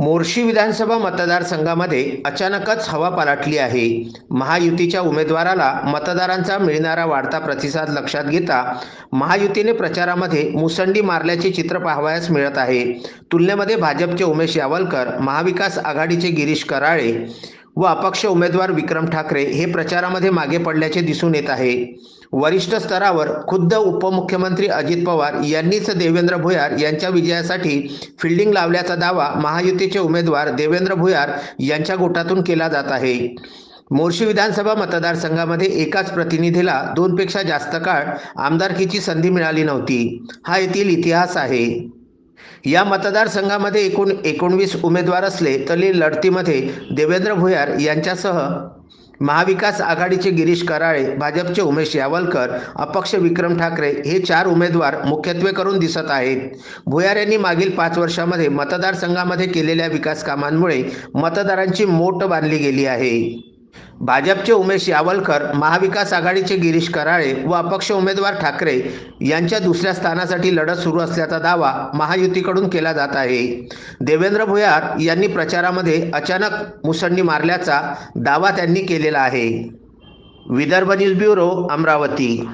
मोर्शी विधानसभा मतदारसंघामध्ये अचानकच हवा पालटली आहे. महायुतीच्या उमेदवाराला मतदारांचा मिळणारा वाढता प्रतिसाद लक्षात घेता महायुतीने प्रचारामध्ये मुसंडी मारल्याचे चित्र पाहावयास मिळत आहे. तुलनेमध्ये भाजपचे उमेश यावलकर, महाविकास आघाडीचे गिरीश कराळे व अपक्ष उमेदवार विक्रम ठाकरे हे प्रचारामध्ये मागे पडल्याचे दिसून येत आहे. वरिष्ठ स्तरावर खुद्द उपमुख्यमंत्री अजित पवार यांनीच देवेंद्र भुयार यांच्या विजयासाठी फिल्डिंग लावल्याचा दावा महायुतीचे उमेदवार देवेंद्र भुयार यांच्या गोटातून केला जात आहे. मोर्शी विधानसभा मतदारसंघामध्ये एकाच प्रतिनिधीला 2 पेक्षा जास्त काळ आमदारकीची संधी मिळाली नव्हती. हा येथील इतिहास आहे. या मतदारसंघामध्ये एकूण 19 उमेदवार असले तरी लढतीमध्ये देवेंद्र भुयार यांच्यासह महाविकास आघाडीचे गिरीश कराळे, भाजपचे उमेश यावलकर, अपक्ष विक्रम ठाकरे हे 4 उमेदवार मुख्यत्वे करून दिसत आहेत. भुयार यांनी मागील 5 वर्षांमध्ये मतदारसंघामध्ये केलेल्या विकास कामांमुळे मतदारांची मोट बांधली गेली आहे. भाजपचे उमेश यावलकर, महाविकास आघाडीचे गिरीश कराळे व अपक्ष उमेदवार ठाकरे यांच्या दुसऱ्या स्थानासाठी लढत सुरू असल्याचा दावा महायुतीकडून केला जात आहे. देवेंद्र भुयार यांनी प्रचारामध्ये अचानक मुसंडी मारल्याचा दावा त्यांनी केलेला आहे. Vidarbha news bureau, Amravati.